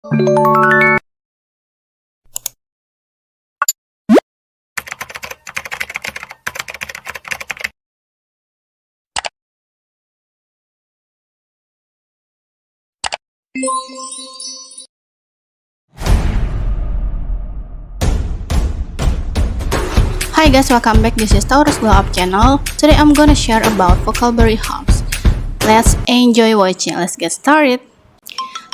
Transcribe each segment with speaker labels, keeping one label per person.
Speaker 1: Hi guys, welcome back. This is Taurus Glow Up channel. Today I'm gonna share about vocabulary hubs. Let's enjoy watching. Let's get started.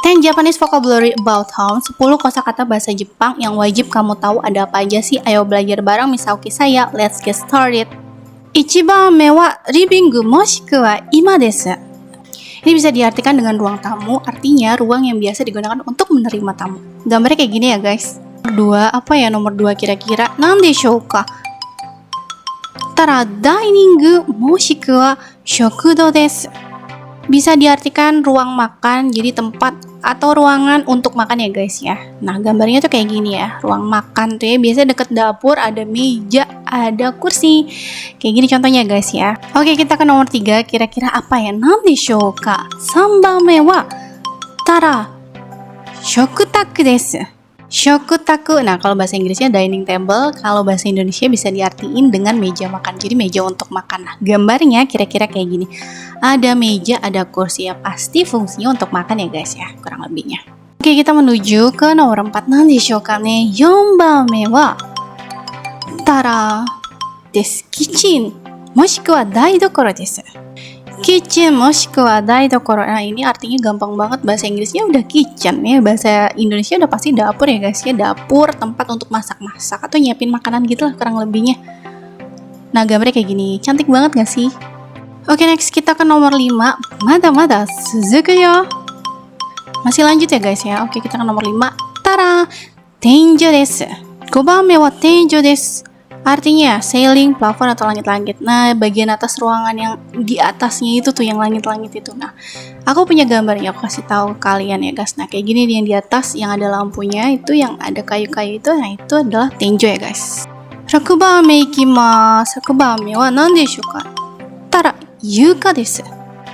Speaker 1: 10 Japanese vocabulary about home. 10 kosakata bahasa Jepang yang wajib kamu tahu. Ada apa aja sih? Ayo belajar bareng Misauki saya. Let's get started. 1番目はリビングもしくは今です。Ini bisa diartikan dengan ruang tamu, artinya ruang yang biasa digunakan untuk menerima tamu. Gambarnya kayak gini ya guys. Nomor 2 kira-kira? Nandeshouka? Tara dining moshiku wa shokudo desu. Bisa diartikan ruang makan, jadi tempat atau ruangan untuk makan ya guys ya. Nah gambarnya tuh kayak gini ya, ruang makan tuh ya biasanya deket dapur, ada meja, ada kursi. Kayak gini contohnya guys ya. Oke, kita ke nomor 3, kira-kira apa ya? Nandeshouka? 3番目は Tara shokutaku desu. Shokutaku, nah kalau bahasa Inggrisnya dining table, kalau bahasa Indonesia bisa diartiin dengan meja makan, jadi meja untuk makan. Nah gambarnya kira-kira kayak gini, ada meja, ada kursi, ya pasti fungsinya untuk makan ya guys ya, kurang lebihnya. Oke, kita menuju ke nomor 4. Nandeshouka ne? 4番目は Tara desu. Kitchen moshiku wa daidokoro desu. Kitchen moshiku wa daidokoro. Nah ini artinya gampang banget, bahasa Inggrisnya udah kitchen ya, bahasa Indonesia udah pasti dapur ya guys ya, dapur tempat untuk masak-masak atau nyiapin makanan gitu lah kurang lebihnya. Nah gambarnya kayak gini, cantik banget gak sih? Oke, next kita ke nomor 5. Mada suzuku yo. Masih lanjut ya guys ya. Oke, kita ke nomor 5. Tara tenjo desu. 5番目は天井です。Artinya ceiling, plafon atau langit-langit. Nah, bagian atas ruangan yang di atasnya itu tuh yang langit-langit itu. Nah, aku punya gambarnya, aku kasih tahu kalian ya guys. Nah, kayak gini yang di atas yang ada lampunya itu, yang ada kayu-kayu itu, nah itu adalah tenjo ya guys. 6番目いきます。6番目は何でしょうか？たら床です。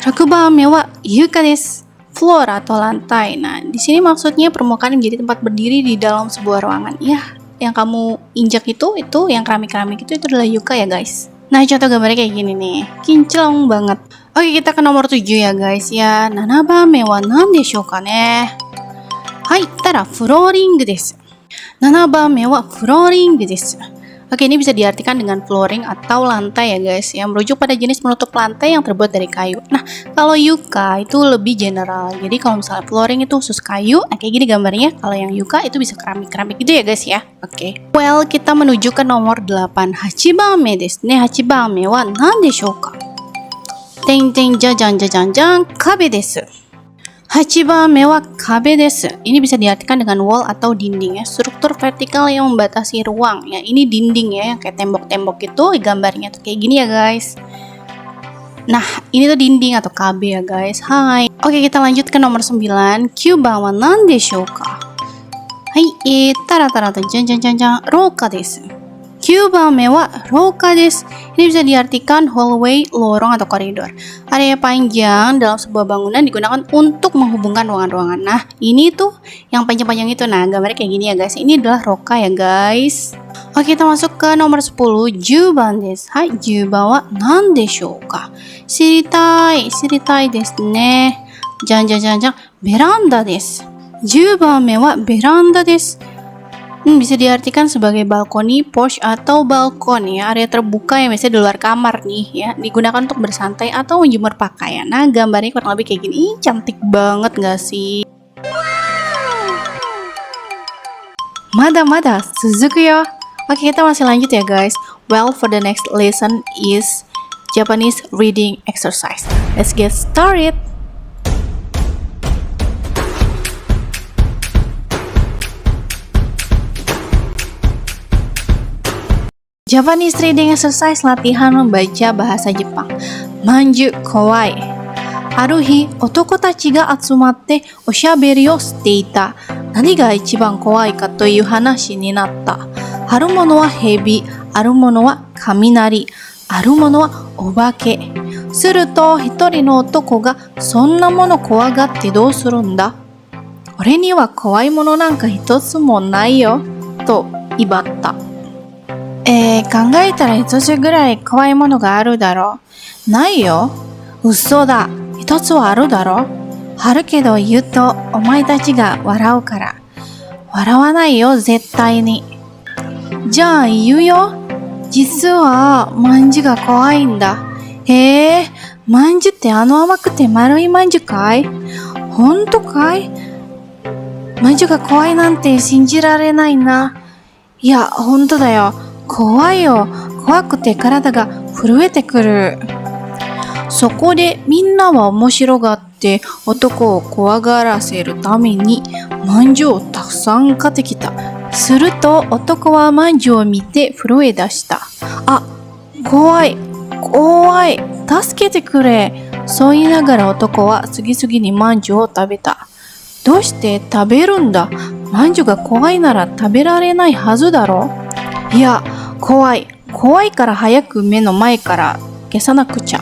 Speaker 1: 6番目は床です。Floor atau lantai. Nah, di sini maksudnya permukaan yang menjadi tempat berdiri di dalam sebuah ruangan. Ya, yang kamu injak itu yang keramik-keramik itu adalah yuka ya guys. Nah contoh gambarnya kayak gini nih, kinclong banget. Oke, kita ke nomor 7 ya guys ya. 7番目は何でしょうかね。はい、たらフローリングです。7番目はフローリングです。Oke, ini bisa diartikan dengan flooring atau lantai ya guys, yang merujuk pada jenis penutup lantai yang terbuat dari kayu. Nah, kalau yuka itu lebih general. Jadi kalau misalnya flooring itu khusus kayu, nah kayak gini gambarnya. Kalau yang yuka itu bisa keramik-keramik gitu ya guys ya. Oke. Well, kita menuju ke nomor 8. 8番目ですね。8番目は何でしょうか？てんてんじゃじゃんじゃじゃんじゃん、壁です。8番目はkabe desu. Ini bisa diartikan dengan wall atau dinding ya, struktur vertikal yang membatasi ruang ya. Ini dinding ya, yang kayak tembok-tembok itu gambarnya tuh kayak gini ya guys. Nah ini tuh dinding atau kabe ya guys. Hai. Oke, kita lanjut ke nomor 9. 9番は何でしょうか？はい、たらたらとじゃんじゃんじゃんじゃん、廊下です。9番目は廊下です。Ini bisa diartikan hallway, lorong atau koridor. Area panjang dalam sebuah bangunan digunakan untuk menghubungkan ruangan-ruangan. Nah, ini tuh yang panjang-panjang itu. Nah, gambarnya kayak gini ya guys. Ini adalah roka ya guys. Oke, kita masuk ke nomor 10. 10番です。はい、10番は何でしょうか？知りたいですね。じゃんじゃんじゃんじゃん、ベランダです。10番目はベランダです。Bisa diartikan sebagai balkoni, porch atau balkon ya, area terbuka yang biasanya di luar kamar nih ya, digunakan untuk bersantai atau menjemur pakaian. Nah gambarnya kurang lebih kayak gini. Cantik banget gak sih? Mada suzuku yo. Oke, kita masih lanjut ya guys. Well, for the next lesson is Japanese reading exercise. Let's get started. Japanese reading exercise, latihan membaca bahasa Jepang. Manju kowai. ある日、男たちが集まっておしゃべりをしていた。何が一番怖いかという話になった。あるものは蛇、あるものは雷、あるものはお化け。すると一人の男が、そんなもの怖がってどうするんだ俺には怖いものなんか一つもないよ、と威張った。考えたら一つぐらい怖いものがあるだろう。ないよ。嘘だ。一つはあるだろう。あるけど言うとお前たちが笑うから。笑わないよ、絶対に。じゃあ言うよ。実はまんじゅうが怖いんだ。へえ、まんじゅうってあの甘くて丸いまんじゅうかい？ほんとかい？まんじゅうが怖いなんて信じられないな。いや、ほんとだよ。怖いよ。怖くて体が震えてくる。そこでみんなは面白がって男を怖がらせるためにまんじゅうをたくさん買ってきた。すると男はまんじゅうを見て震え出した。あ、怖い、怖い、助けてくれ。そう言いながら男は次々にまんじゅうを食べた。どうして食べるんだ？まんじゅうが怖いなら食べられないはずだろ。いや、怖い。怖いから早く目の前から消さなくちゃ。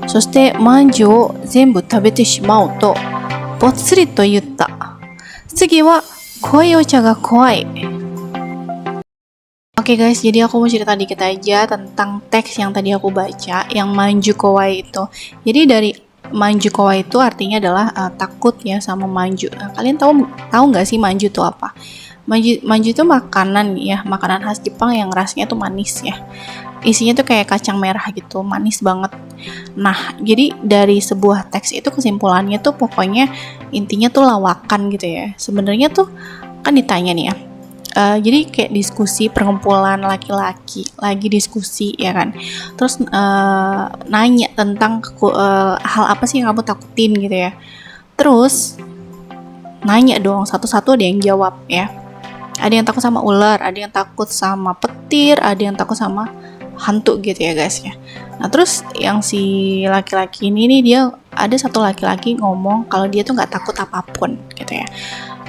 Speaker 1: そしてまんじゅうを全部食べてしまうと、ぽっつりと言った。次は濃いお茶が怖い。Oke guys, jadi aku mau cerita dikit aja tentang teks yang tadi aku baca, yang manju kowai itu. Jadi dari manju kowai itu artinya adalah takut ya sama manju. Nah, kalian tahu nggak sih manju itu apa? Manju itu makanan ya, makanan khas Jepang yang rasanya tuh manis ya. Isinya tuh kayak kacang merah gitu, manis banget. Nah, jadi dari sebuah teks itu kesimpulannya tuh pokoknya intinya tuh lawakan gitu ya. Sebenarnya tuh kan ditanya nih ya. Jadi kayak diskusi perkumpulan laki-laki lagi diskusi ya kan, terus nanya tentang hal apa sih yang kamu takutin gitu ya, terus nanya dong satu-satu, ada yang jawab ya, ada yang takut sama ular, ada yang takut sama petir, ada yang takut sama hantu gitu ya guys ya. Nah terus yang si laki-laki ini nih, dia ada satu laki-laki ngomong kalau dia tuh nggak takut apapun gitu ya.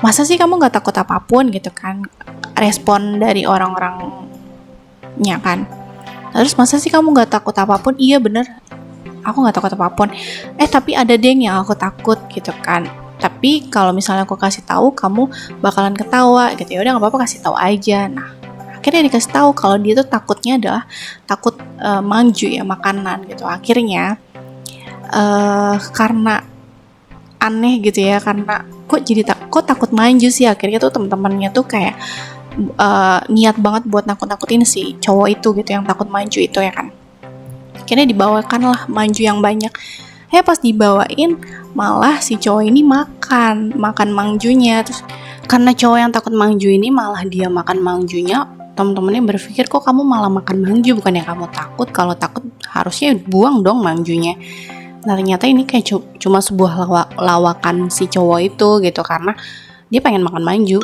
Speaker 1: Masa sih kamu nggak takut apapun gitu kan, respon dari orang-orangnya kan. Terus masa sih kamu nggak takut apapun? Iya bener, aku nggak takut apapun. Tapi ada deng yang aku takut gitu kan. Tapi kalau misalnya aku kasih tahu, kamu bakalan ketawa gitu ya. Udah nggak apa-apa, kasih tahu aja. Nah akhirnya dikasih tahu kalau dia tuh takutnya adalah takut manju ya, makanan gitu. Akhirnya karena aneh gitu ya, karena kok takut manju sih, akhirnya tuh teman-temannya tuh kayak niat banget buat nakut-nakutin si cowok itu gitu yang takut manju itu ya kan. Akhirnya dibawakan lah manju yang banyak. Pas dibawain malah si cowok ini makan manjunya. Terus karena cowok yang takut manju ini malah dia makan manjunya, teman-temannya berpikir kok kamu malah makan manju, bukannya kamu takut? Kalau takut harusnya buang dong manjunya. Nah ternyata ini kayak cuma sebuah lawakan si cowok itu gitu, karena dia pengen makan manju.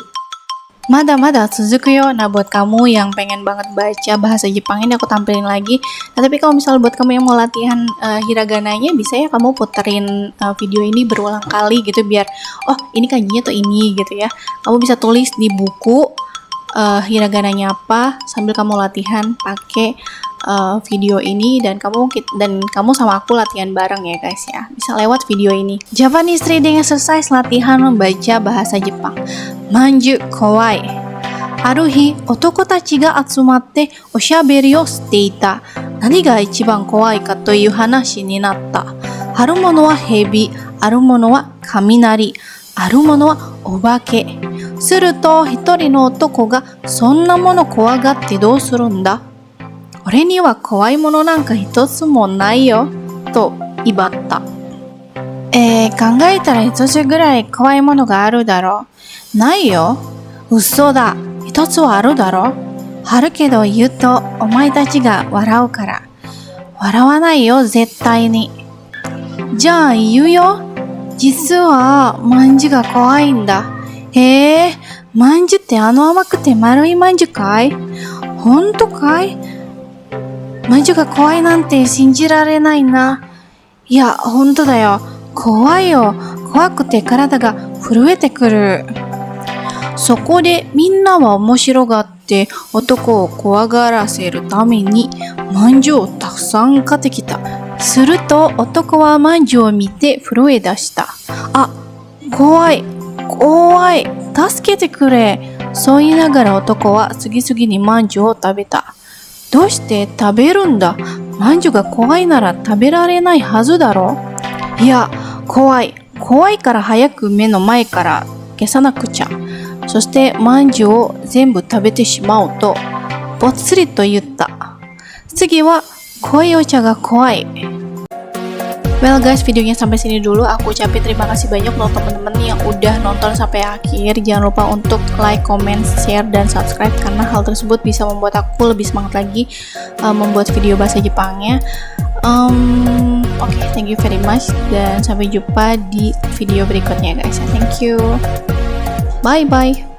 Speaker 1: Mada Suzuku yo. Nah buat kamu yang pengen banget baca bahasa Jepang ini aku tampilin lagi. Nah tapi kalau misalnya buat kamu yang mau latihan hiragananya, bisa ya kamu puterin video ini berulang kali gitu, biar ini kanjinya tuh ini gitu ya. Kamu bisa tulis di buku hiragananya apa sambil kamu latihan pakai video ini, dan kamu sama aku latihan bareng ya guys ya, bisa lewat video ini. Japanese reading exercise, latihan membaca bahasa Jepang. Manju kowai. Aruhi, otoko tachi ga atsumatte oshaberi o shite ita. Nani ga ichiban kowai ka toいう話になった。あるものは蛇、あるものは雷、あるものはお化け。すると一人の男が、そんなもの怖がってどうするんだ？俺には怖いものなんか一つもないよ、と威張った。考えたら一つぐらい怖いものがあるだろう。ないよ。嘘だ。一つはあるだろう。あるけど言うとお前たちが笑うから。笑わないよ、絶対に。じゃあ言うよ。実はまんじゅうが怖いんだ。へえ、まんじゅうってあの甘くて丸いまんじゅうかい？ほんとかい？まんじゅうが怖いなんて信じられないな。いや、ほんとだよ。怖いよ。怖くて体が震えてくる。そこでみんなは面白がって男を怖がらせるためにまんじゅうをたくさん買ってきた。すると男はまんじゅうを見て震え出した。あ、怖い、怖い、助けてくれ。そう言いながら男は次々にまんじゅうを食べた。どうして食べるんだ？まんじゅうが怖いなら食べられないはずだろ。いや、怖い。怖いから早く目の前から消さなくちゃ。そしてまんじゅうを全部食べてしまうと、ぽつりと言った。次は濃いお茶が怖い。Well guys, videonya sampai sini dulu. Aku ucapin terima kasih banyak untuk teman-teman yang udah nonton sampai akhir. Jangan lupa untuk like, comment, share, dan subscribe karena hal tersebut bisa membuat aku lebih semangat lagi membuat video bahasa Jepangnya. Oke, thank you very much dan sampai jumpa di video berikutnya guys. Thank you. Bye bye.